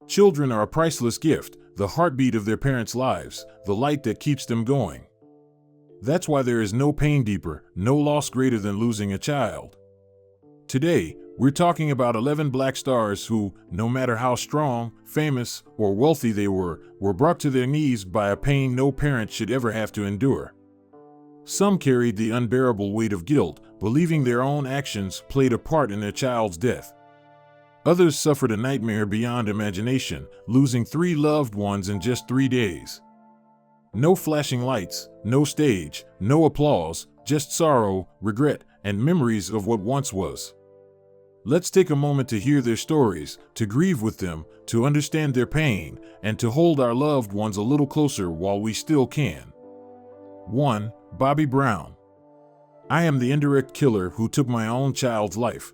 Children are a priceless gift, the heartbeat of their parents' lives, the light that keeps them going. That's why there is no pain deeper, no loss greater than losing a child. Today, we're talking about 11 black stars who, no matter how strong, famous, or wealthy they were brought to their knees by a pain no parent should ever have to endure. Some carried the unbearable weight of guilt, believing their own actions played a part in their child's death. Others suffered a nightmare beyond imagination, losing 3 loved ones in just 3 days. No flashing lights, no stage, no applause, just sorrow, regret, and memories of what once was. Let's take a moment to hear their stories, to grieve with them, to understand their pain, and to hold our loved ones a little closer while we still can. 1. Bobby Brown. I am the indirect killer who took my own child's life.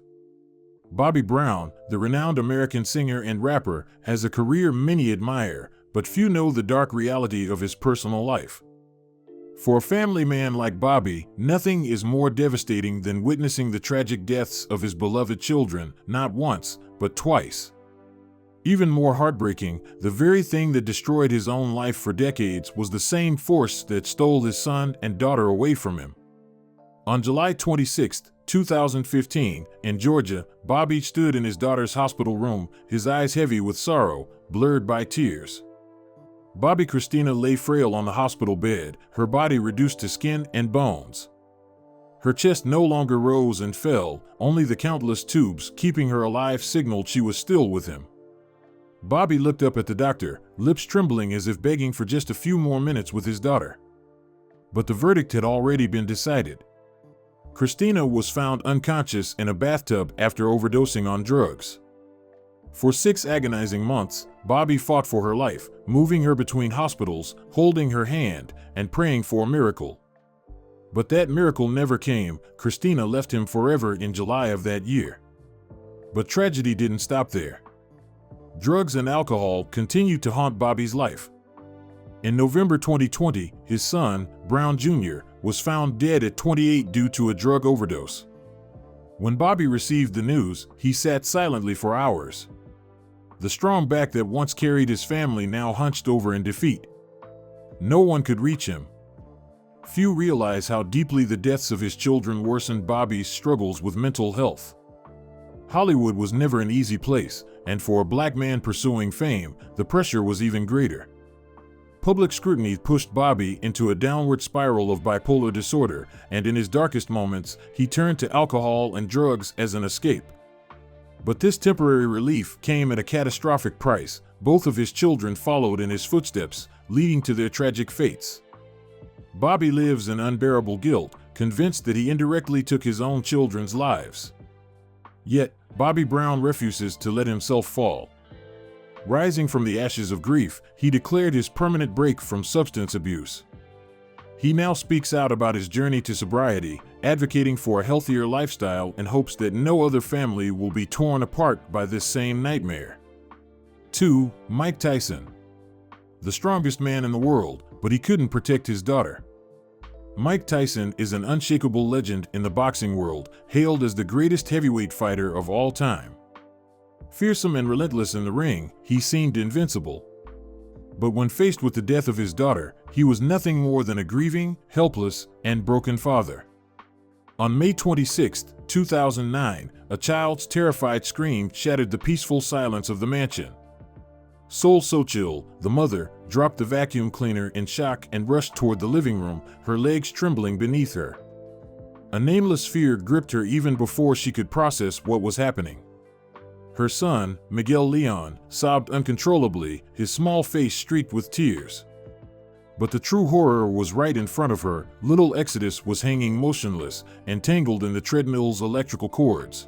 Bobby Brown, the renowned American singer and rapper, has a career many admire, but few know the dark reality of his personal life. For a family man like Bobby, nothing is more devastating than witnessing the tragic deaths of his beloved children, not once, but twice. Even more heartbreaking, the very thing that destroyed his own life for decades was the same force that stole his son and daughter away from him. On July 26, 2015, in Georgia, Bobby stood in his daughter's hospital room, his eyes heavy with sorrow, blurred by tears. Bobby Christina lay frail on the hospital bed, her body reduced to skin and bones. Her chest no longer rose and fell, only the countless tubes keeping her alive signaled she was still with him. Bobby looked up at the doctor, lips trembling as if begging for just a few more minutes with his daughter. But the verdict had already been decided. Christina was found unconscious in a bathtub after overdosing on drugs. For 6 agonizing months, Bobby fought for her life, moving her between hospitals, holding her hand, and praying for a miracle. But that miracle never came. Christina left him forever in July of that year. But tragedy didn't stop there. Drugs and alcohol continued to haunt Bobby's life. In November 2020, his son, Brown Jr., was found dead at 28 due to a drug overdose. When Bobby received the news, he sat silently for hours. The strong back that once carried his family now hunched over in defeat. No one could reach him. Few realize how deeply the deaths of his children worsened Bobby's struggles with mental health. Hollywood was never an easy place, and for a black man pursuing fame, the pressure was even greater. Public scrutiny pushed Bobby into a downward spiral of bipolar disorder, and in his darkest moments, he turned to alcohol and drugs as an escape. But this temporary relief came at a catastrophic price. Both of his children followed in his footsteps, leading to their tragic fates. Bobby lives in unbearable guilt, convinced that he indirectly took his own children's lives. Yet, Bobby Brown refuses to let himself fall. Rising from the ashes of grief, he declared his permanent break from substance abuse. He now speaks out about his journey to sobriety, advocating for a healthier lifestyle in hopes that no other family will be torn apart by this same nightmare. 2. Mike Tyson. The strongest man in the world, but he couldn't protect his daughter. Mike Tyson is an unshakable legend in the boxing world, hailed as the greatest heavyweight fighter of all time. Fearsome and relentless in the ring, he seemed invincible. But when faced with the death of his daughter, he was nothing more than a grieving, helpless, and broken father. On May 26, 2009, a child's terrified scream shattered the peaceful silence of the mansion. Sol Sochil, the mother, dropped the vacuum cleaner in shock and rushed toward the living room, her legs trembling beneath her. A nameless fear gripped her even before she could process what was happening. Her son, Miguel Leon, sobbed uncontrollably, his small face streaked with tears. But the true horror was right in front of her. Little Exodus was hanging motionless, entangled in the treadmill's electrical cords.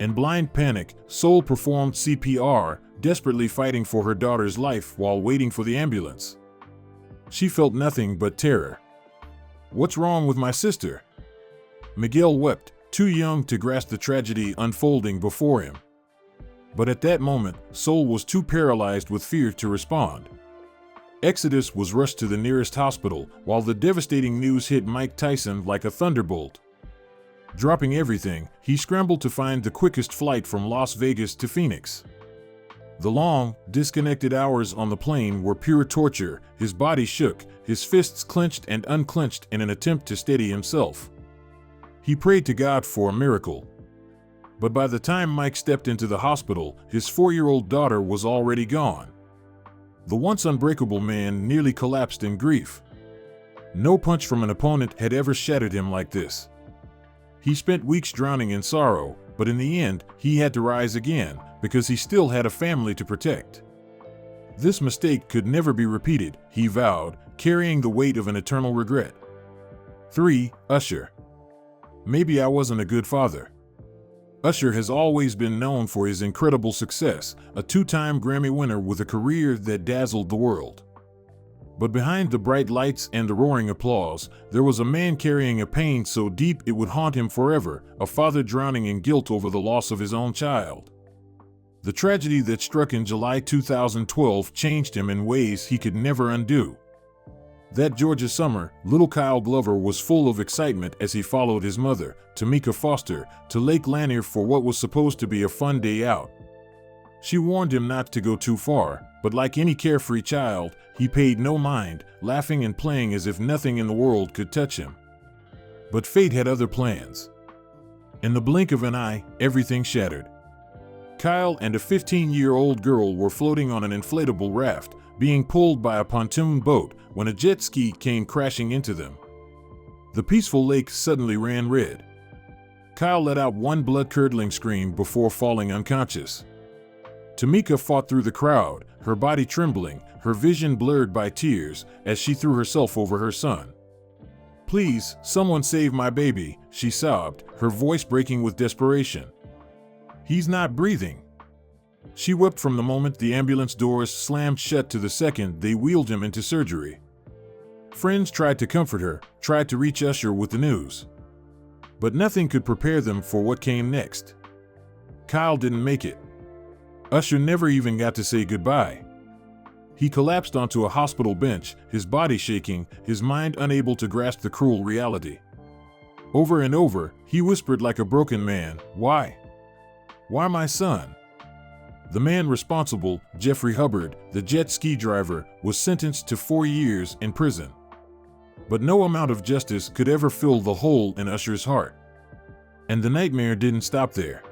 In blind panic, Sol performed CPR, desperately fighting for her daughter's life while waiting for the ambulance. She felt nothing but terror. "What's wrong with my sister?" Miguel wept, too young to grasp the tragedy unfolding before him. But at that moment, Sol was too paralyzed with fear to respond. Exodus was rushed to the nearest hospital, while the devastating news hit Mike Tyson like a thunderbolt. Dropping everything, he scrambled to find the quickest flight from Las Vegas to Phoenix. The long, disconnected hours on the plane were pure torture. His body shook, his fists clenched and unclenched in an attempt to steady himself. He prayed to God for a miracle. But by the time Mike stepped into the hospital, his 4-year-old daughter was already gone. The once unbreakable man nearly collapsed in grief. No punch from an opponent had ever shattered him like this. He spent weeks drowning in sorrow, but in the end, he had to rise again, because he still had a family to protect. This mistake could never be repeated, he vowed, carrying the weight of an eternal regret. 3. Usher. Maybe I wasn't a good father. Usher has always been known for his incredible success, a 2-time Grammy winner with a career that dazzled the world. But behind the bright lights and the roaring applause, there was a man carrying a pain so deep it would haunt him forever, a father drowning in guilt over the loss of his own child. The tragedy that struck in July 2012 changed him in ways he could never undo. That Georgia summer, little Kyle Glover was full of excitement as he followed his mother, Tamika Foster, to Lake Lanier for what was supposed to be a fun day out. She warned him not to go too far, but like any carefree child, he paid no mind, laughing and playing as if nothing in the world could touch him. But fate had other plans. In the blink of an eye, everything shattered. Kyle and a 15-year-old girl were floating on an inflatable raft, being pulled by a pontoon boat when a jet ski came crashing into them. The peaceful lake suddenly ran red. Kyle let out one blood-curdling scream before falling unconscious. Tamika fought through the crowd, her body trembling, her vision blurred by tears, as she threw herself over her son. "Please, someone save my baby," she sobbed, her voice breaking with desperation. "He's not breathing." She wept from the moment the ambulance doors slammed shut to the second they wheeled him into surgery. Friends tried to comfort her, tried to reach Usher with the news. But nothing could prepare them for what came next. Kyle didn't make it. Usher never even got to say goodbye. He collapsed onto a hospital bench, his body shaking, his mind unable to grasp the cruel reality. Over and over, he whispered like a broken man, "Why? Why my son?" The man responsible, Jeffrey Hubbard, the jet ski driver, was sentenced to 4 years in prison. But no amount of justice could ever fill the hole in Usher's heart. And the nightmare didn't stop there.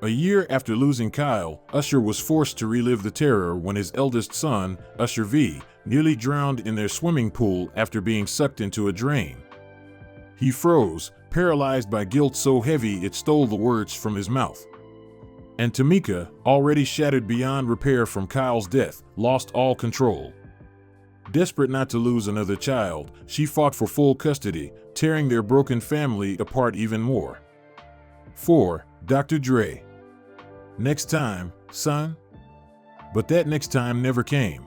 A year after losing Kyle, Usher was forced to relive the terror when his eldest son, Usher V., nearly drowned in their swimming pool after being sucked into a drain. He froze, paralyzed by guilt so heavy it stole the words from his mouth. And Tamika, already shattered beyond repair from Kyle's death, lost all control. Desperate not to lose another child, she fought for full custody, tearing their broken family apart even more. 4. Dr. Dre. Next time, son? But that next time never came.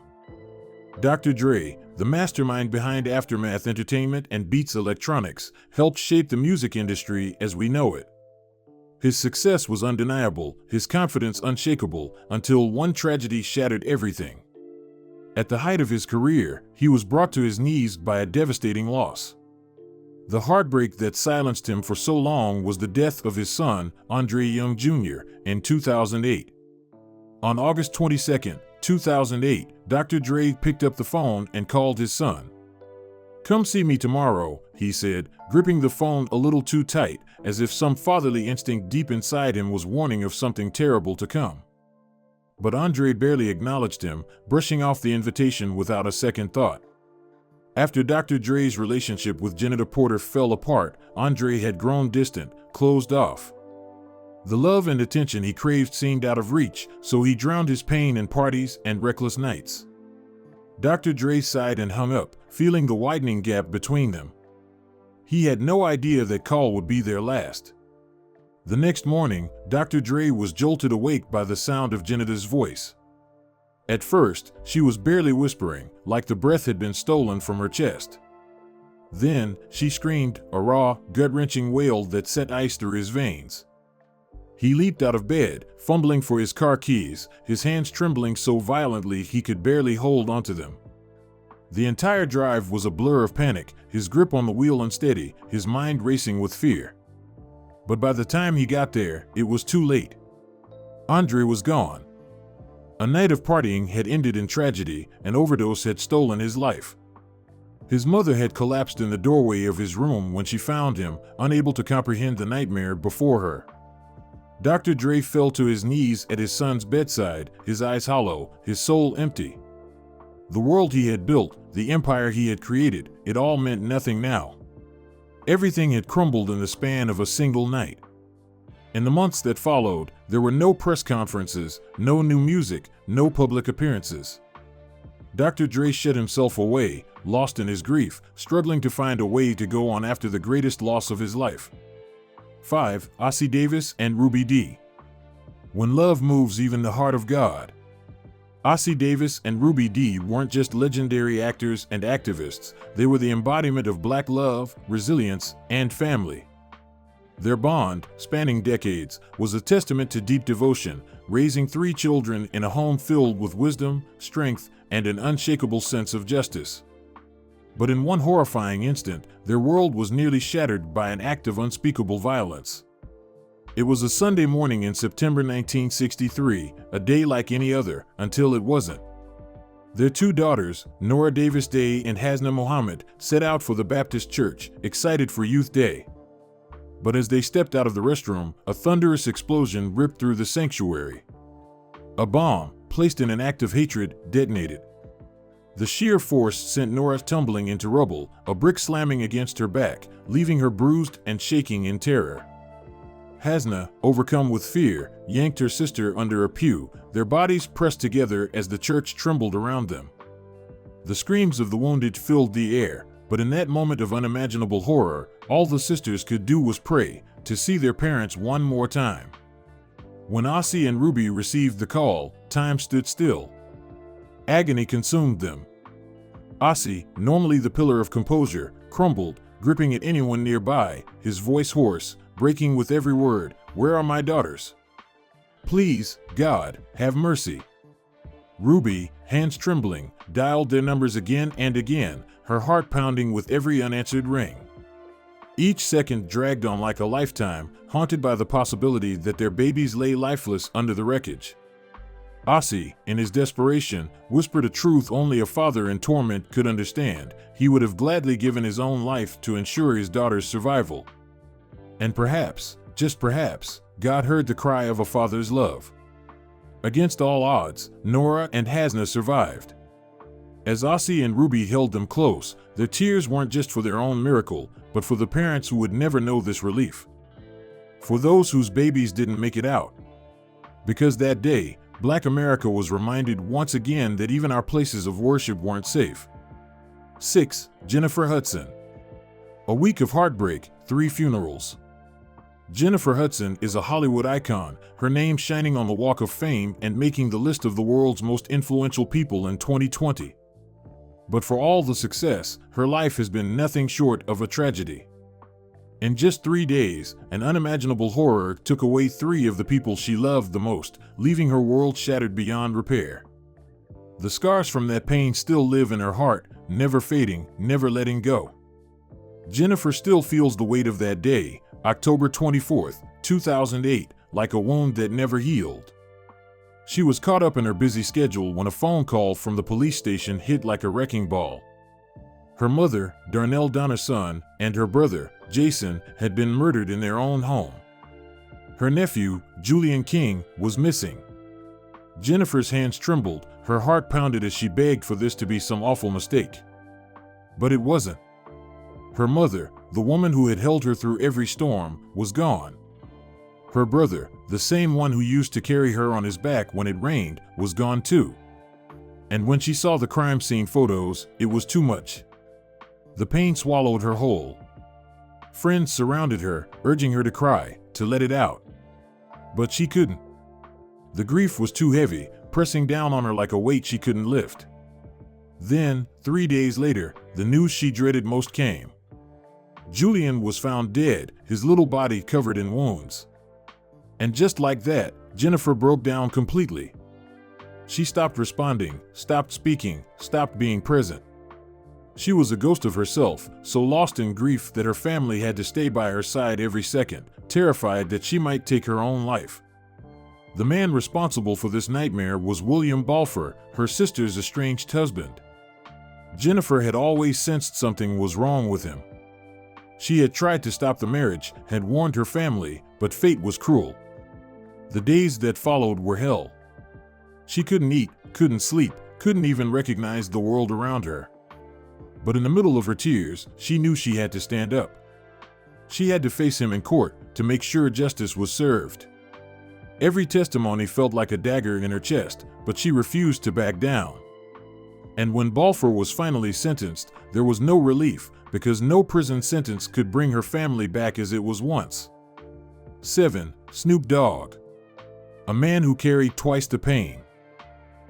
Dr. Dre, the mastermind behind Aftermath Entertainment and Beats Electronics, helped shape the music industry as we know it. His success was undeniable, his confidence unshakable, until one tragedy shattered everything. At the height of his career, he was brought to his knees by a devastating loss. The heartbreak that silenced him for so long was the death of his son, Andre Young Jr., in 2008. On August 22, 2008, Dr. Dre picked up the phone and called his son. "Come see me tomorrow," he said, gripping the phone a little too tight, as if some fatherly instinct deep inside him was warning of something terrible to come. But Andre barely acknowledged him, brushing off the invitation without a second thought. After Dr. Dre's relationship with Jennifer Porter fell apart, Andre had grown distant, closed off. The love and attention he craved seemed out of reach, so he drowned his pain in parties and reckless nights. Dr. Dre sighed and hung up, feeling the widening gap between them. He had no idea that call would be their last. The next morning, Dr. Dre was jolted awake by the sound of Jennifer's voice. At first, she was barely whispering, like the breath had been stolen from her chest. Then, she screamed, a raw, gut-wrenching wail that set ice through his veins. He leaped out of bed, fumbling for his car keys, his hands trembling so violently he could barely hold onto them. The entire drive was a blur of panic, his grip on the wheel unsteady, his mind racing with fear. But by the time he got there, it was too late. Andre was gone. A night of partying had ended in tragedy. An overdose had stolen his life. His mother had collapsed in the doorway of his room when she found him, unable to comprehend the nightmare before her. Dr. Dre fell to his knees at his son's bedside, his eyes hollow, his soul empty. The world he had built, the empire he had created, it all meant nothing now. Everything had crumbled in the span of a single night. In the months that followed, there were no press conferences, no new music, no public appearances. Dr. Dre shut himself away, lost in his grief, struggling to find a way to go on after the greatest loss of his life. 5. Ossie Davis and Ruby Dee. When love moves even the heart of God. Ossie Davis and Ruby Dee weren't just legendary actors and activists, they were the embodiment of Black love, resilience, and family. Their bond, spanning decades, was a testament to deep devotion, raising 3 children in a home filled with wisdom, strength, and an unshakable sense of justice. But in one horrifying instant, their world was nearly shattered by an act of unspeakable violence. It was a Sunday morning in September 1963, a day like any other, until it wasn't. Their 2 daughters, Nora Davis Day and Hasna Muhammad, set out for the Baptist church, excited for Youth Day. But as they stepped out of the restroom, a thunderous explosion ripped through the sanctuary. A bomb, placed in an act of hatred, detonated. The sheer force sent Nora tumbling into rubble, a brick slamming against her back, leaving her bruised and shaking in terror. Hasna, overcome with fear, yanked her sister under a pew, their bodies pressed together as the church trembled around them. The screams of the wounded filled the air, but in that moment of unimaginable horror, all the sisters could do was pray, to see their parents one more time. When Ossie and Ruby received the call, time stood still. Agony consumed them. Ossie, normally the pillar of composure, crumbled, gripping at anyone nearby, his voice hoarse, breaking with every word, "Where are my daughters? Please, God, have mercy." Ruby, hands trembling, dialed their numbers again and again, her heart pounding with every unanswered ring. Each second dragged on like a lifetime, haunted by the possibility that their babies lay lifeless under the wreckage. Ossie, in his desperation, whispered a truth only a father in torment could understand. He would have gladly given his own life to ensure his daughter's survival. And perhaps, just perhaps, God heard the cry of a father's love. Against all odds, Nora and Hasna survived. As Ossie and Ruby held them close, their tears weren't just for their own miracle, but for the parents who would never know this relief. For those whose babies didn't make it out. Because that day, Black America was reminded once again that even our places of worship weren't safe. 6. Jennifer Hudson. A week of heartbreak, 3 funerals. Jennifer Hudson is a Hollywood icon, her name shining on the Walk of Fame and making the list of the world's most influential people in 2020. But for all the success, her life has been nothing short of a tragedy. In just 3 days, an unimaginable horror took away 3 of the people she loved the most, leaving her world shattered beyond repair. The scars from that pain still live in her heart, never fading, never letting go. Jennifer still feels the weight of that day, October 24, 2008, like a wound that never healed. She was caught up in her busy schedule when a phone call from the police station hit like a wrecking ball. Her mother, Darnell Donner's son, and her brother, Jason, had been murdered in their own home. Her nephew, Julian King, was missing. Jennifer's hands trembled, her heart pounded as she begged for this to be some awful mistake. But it wasn't. Her mother, the woman who had held her through every storm, was gone. Her brother, the same one who used to carry her on his back when it rained, was gone too. And when she saw the crime scene photos, it was too much. The pain swallowed her whole. Friends surrounded her, urging her to cry, to let it out. But she couldn't. The grief was too heavy, pressing down on her like a weight she couldn't lift. Then, 3 days later, the news she dreaded most came. Julian was found dead, his little body covered in wounds. And just like that, Jennifer broke down completely. She stopped responding, stopped speaking, stopped being present. She was a ghost of herself, so lost in grief that her family had to stay by her side every second, terrified that she might take her own life. The man responsible for this nightmare was William Balfour, her sister's estranged husband. Jennifer had always sensed something was wrong with him. She had tried to stop the marriage, had warned her family, but fate was cruel. The days that followed were hell. She couldn't eat, couldn't sleep, couldn't even recognize the world around her. But in the middle of her tears, she knew she had to stand up. She had to face him in court to make sure justice was served. Every testimony felt like a dagger in her chest, but she refused to back down. And when Balfour was finally sentenced, there was no relief, because no prison sentence could bring her family back as it was once. 7. Snoop Dogg. A man who carried twice the pain.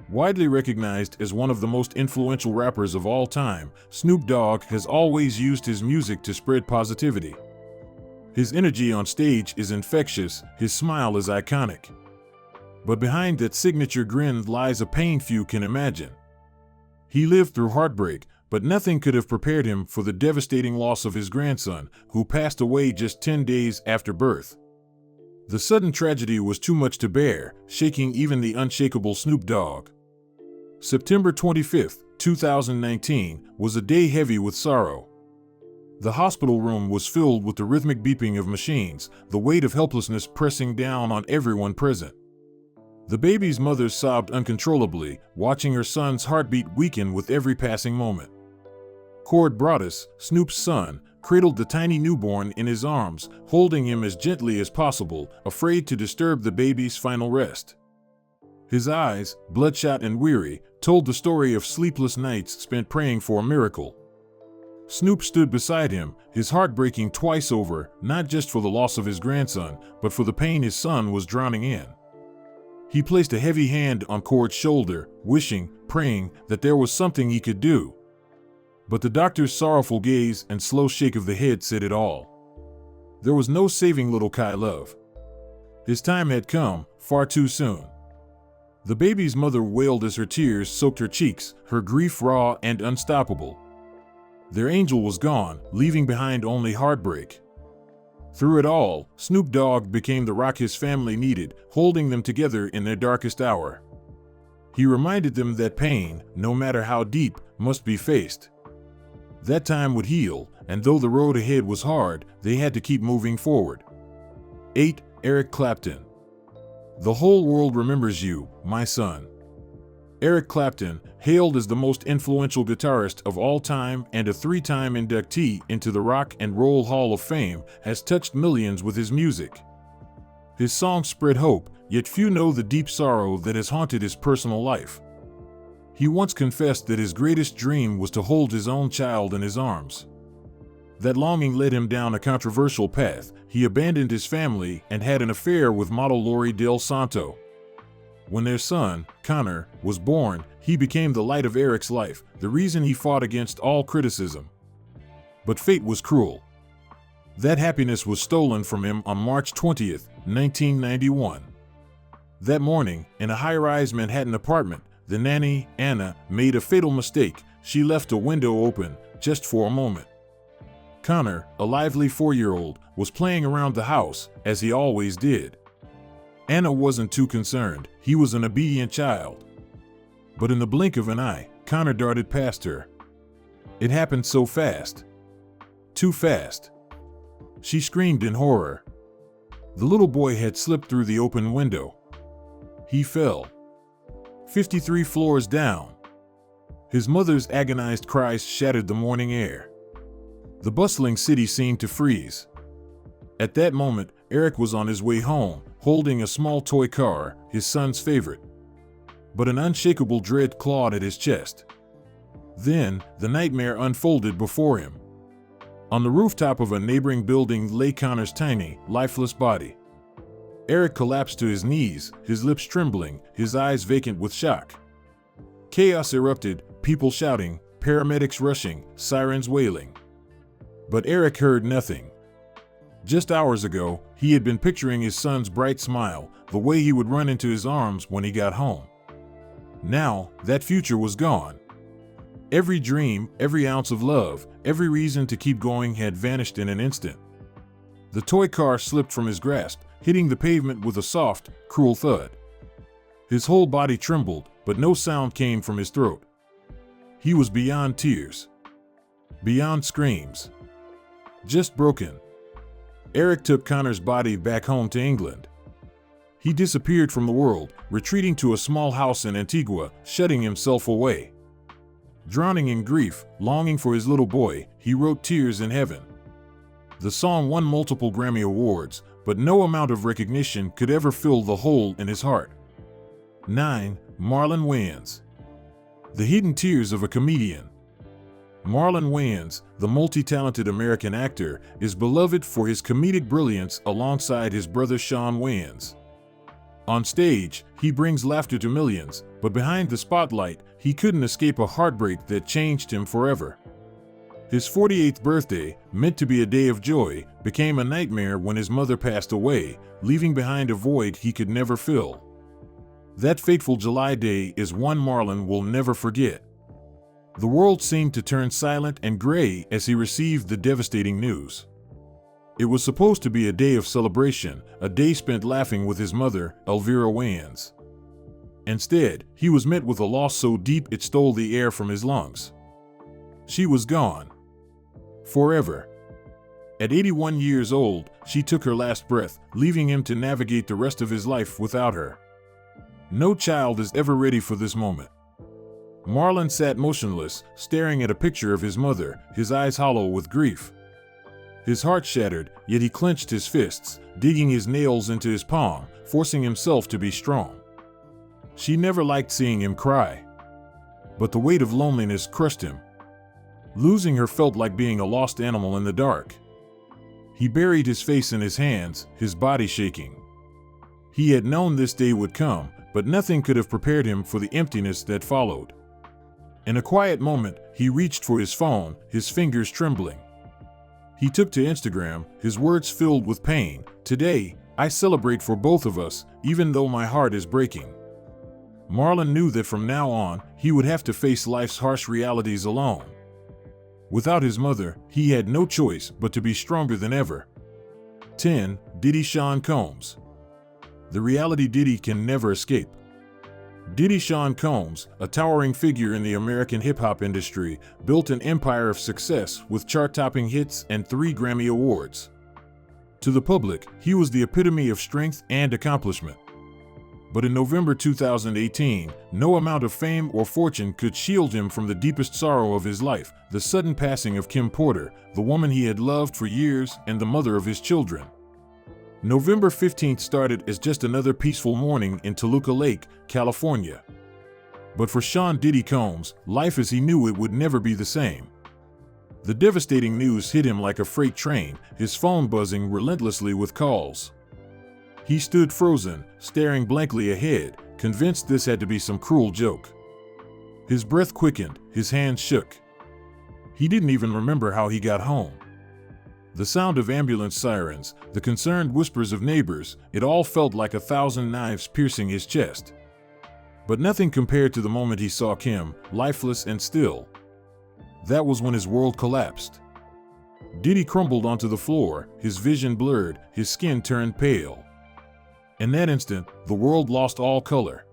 Widely recognized as one of the most influential rappers of all time, Snoop Dogg has always used his music to spread positivity. His energy on stage is infectious, his smile is iconic. But behind that signature grin lies a pain few can imagine. He lived through heartbreak, but nothing could have prepared him for the devastating loss of his grandson, who passed away just 10 days after birth. The sudden tragedy was too much to bear, shaking even the unshakable Snoop Dogg. September 25, 2019, was a day heavy with sorrow. The hospital room was filled with the rhythmic beeping of machines, the weight of helplessness pressing down on everyone present. The baby's mother sobbed uncontrollably, watching her son's heartbeat weaken with every passing moment. Cord Broadus, Snoop's son, cradled the tiny newborn in his arms, holding him as gently as possible, afraid to disturb the baby's final rest. His eyes, bloodshot and weary, told the story of sleepless nights spent praying for a miracle. Snoop stood beside him, his heart breaking twice over, not just for the loss of his grandson, but for the pain his son was drowning in. He placed a heavy hand on Cord's shoulder, wishing, praying, that there was something he could do. But the doctor's sorrowful gaze and slow shake of the head said it all. There was no saving little Kai Love. His time had come, far too soon. The baby's mother wailed as her tears soaked her cheeks, her grief raw and unstoppable. Their angel was gone, leaving behind only heartbreak. Through it all, Snoop Dogg became the rock his family needed, holding them together in their darkest hour. He reminded them that pain, no matter how deep, must be faced. That time would heal, and though the road ahead was hard, they had to keep moving forward. 8. Eric Clapton. The whole world remembers you, my son. Eric Clapton, hailed as the most influential guitarist of all time and a 3-time inductee into the Rock and Roll Hall of Fame, has touched millions with his music. His songs spread hope, yet few know the deep sorrow that has haunted his personal life. He once confessed that his greatest dream was to hold his own child in his arms. That longing led him down a controversial path. He abandoned his family and had an affair with model Lori Del Santo. When their son, Connor, was born, he became the light of Eric's life, the reason he fought against all criticism. But fate was cruel. That happiness was stolen from him on March 20, 1991. That morning, in a high-rise Manhattan apartment, the nanny, Anna, made a fatal mistake. She left a window open, just for a moment. Connor, a lively 4-year-old, was playing around the house, as he always did. Anna wasn't too concerned, he was an obedient child. But in the blink of an eye, Connor darted past her. It happened so fast. Too fast. She screamed in horror. The little boy had slipped through the open window. He fell. 53 floors down. His mother's agonized cries shattered the morning air. The bustling city seemed to freeze. At that moment, Eric was on his way home, holding a small toy car, his son's favorite. But an unshakable dread clawed at his chest. Then, the nightmare unfolded before him. On the rooftop of a neighboring building lay Connor's tiny, lifeless body. Eric collapsed to his knees, his lips trembling, his eyes vacant with shock. Chaos erupted, people shouting, paramedics rushing, sirens wailing. But Eric heard nothing. Just hours ago, he had been picturing his son's bright smile, the way he would run into his arms when he got home. Now, that future was gone. Every dream, every ounce of love, every reason to keep going had vanished in an instant. The toy car slipped from his grasp, hitting the pavement with a soft, cruel thud. His whole body trembled, but no sound came from his throat. He was beyond tears, beyond screams, just broken. Eric took Connor's body back home to England. He disappeared from the world, retreating to a small house in Antigua, shutting himself away. Drowning in grief, longing for his little boy, he wrote Tears in Heaven. The song won multiple Grammy Awards, but no amount of recognition could ever fill the hole in his heart. 9. Marlon Wayans. The Hidden Tears of a Comedian. Marlon Wayans, the multi-talented American actor, is beloved for his comedic brilliance alongside his brother Shawn Wayans. On stage, he brings laughter to millions, but behind the spotlight, he couldn't escape a heartbreak that changed him forever. His 48th birthday, meant to be a day of joy, became a nightmare when his mother passed away, leaving behind a void he could never fill. That fateful July day is one Marlon will never forget. The world seemed to turn silent and gray as he received the devastating news. It was supposed to be a day of celebration, a day spent laughing with his mother, Elvira Wayans. Instead, he was met with a loss so deep it stole the air from his lungs. She was gone. Forever. At 81 years old, she took her last breath, leaving him to navigate the rest of his life without her. No child is ever ready for this moment. Marlon sat motionless, staring at a picture of his mother, his eyes hollow with grief. His heart shattered, yet he clenched his fists, digging his nails into his palm, forcing himself to be strong. She never liked seeing him cry. But the weight of loneliness crushed him. Losing her felt like being a lost animal in the dark. He buried his face in his hands, his body shaking. He had known this day would come, but nothing could have prepared him for the emptiness that followed. In a quiet moment, he reached for his phone, his fingers trembling. He took to Instagram, his words filled with pain. Today, I celebrate for both of us, even though my heart is breaking. Marlon knew that from now on, he would have to face life's harsh realities alone. Without his mother, he had no choice but to be stronger than ever. 10. Diddy Sean Combs. The reality Diddy can never escape. Diddy Sean Combs, a towering figure in the American hip-hop industry, built an empire of success with chart-topping hits and 3 Grammy Awards. To the public, he was the epitome of strength and accomplishment. But in November 2018, no amount of fame or fortune could shield him from the deepest sorrow of his life, the sudden passing of Kim Porter, the woman he had loved for years and the mother of his children. November 15th started as just another peaceful morning in Toluca Lake, California. But for Sean Diddy Combs, life as he knew it would never be the same. The devastating news hit him like a freight train, his phone buzzing relentlessly with calls. He stood frozen, staring blankly ahead, convinced this had to be some cruel joke. His breath quickened, his hands shook. He didn't even remember how he got home. The sound of ambulance sirens, the concerned whispers of neighbors, it all felt like 1,000 knives piercing his chest. But nothing compared to the moment he saw Kim, lifeless and still. That was when his world collapsed. Diddy crumbled onto the floor, his vision blurred, his skin turned pale. In that instant, the world lost all color.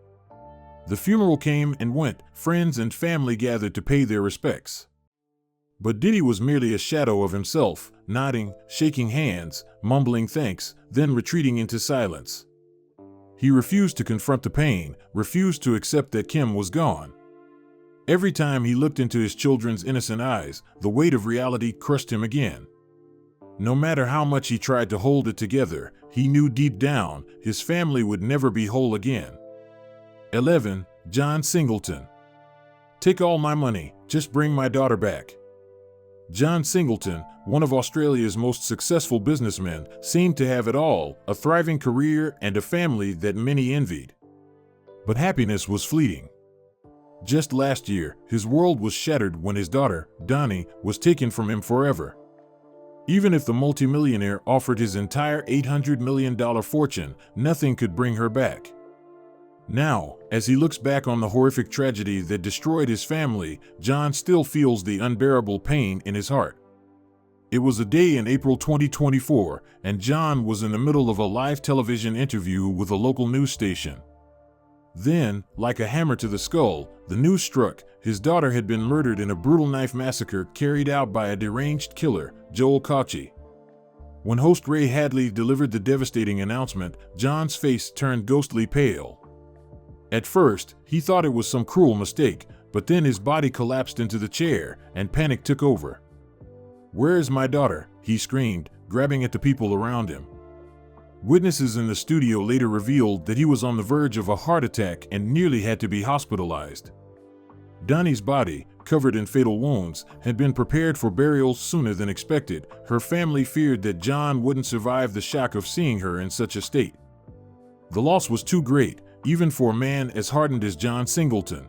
The funeral came and went, friends and family gathered to pay their respects. But Diddy was merely a shadow of himself, nodding, shaking hands, mumbling thanks, then retreating into silence. He refused to confront the pain, refused to accept that Kim was gone. Every time he looked into his children's innocent eyes, the weight of reality crushed him again. No matter how much he tried to hold it together, he knew deep down his family would never be whole again. 11. John Singleton. Take all my money, just bring my daughter back. John Singleton, one of Australia's most successful businessmen, seemed to have it all, a thriving career and a family that many envied. But happiness was fleeting. Just last year, his world was shattered when his daughter, Donnie, was taken from him forever. Even if the multimillionaire offered his entire $800 million fortune, nothing could bring her back. Now, as he looks back on the horrific tragedy that destroyed his family, John still feels the unbearable pain in his heart. It was a day in April 2024, and John was in the middle of a live television interview with a local news station. Then, like a hammer to the skull, the news struck. His daughter had been murdered in a brutal knife massacre carried out by a deranged killer, Joel Kochi. When host Ray Hadley delivered the devastating announcement, John's face turned ghostly pale. At first, he thought it was some cruel mistake, but then his body collapsed into the chair, and panic took over. "Where is my daughter?" he screamed, grabbing at the people around him. Witnesses in the studio later revealed that he was on the verge of a heart attack and nearly had to be hospitalized. Donnie's body, covered in fatal wounds, had been prepared for burial sooner than expected. Her family feared that John wouldn't survive the shock of seeing her in such a state. The loss was too great, even for a man as hardened as John Singleton.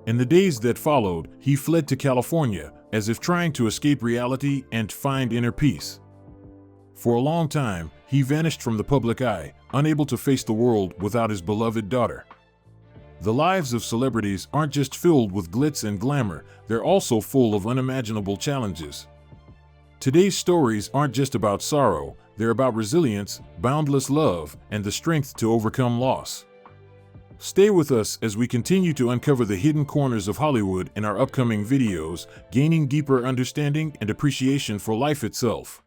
In the days that followed, he fled to California, as if trying to escape reality and find inner peace. For a long time, he vanished from the public eye, unable to face the world without his beloved daughter. The lives of celebrities aren't just filled with glitz and glamour, they're also full of unimaginable challenges. Today's stories aren't just about sorrow, they're about resilience, boundless love, and the strength to overcome loss. Stay with us as we continue to uncover the hidden corners of Hollywood in our upcoming videos, gaining deeper understanding and appreciation for life itself.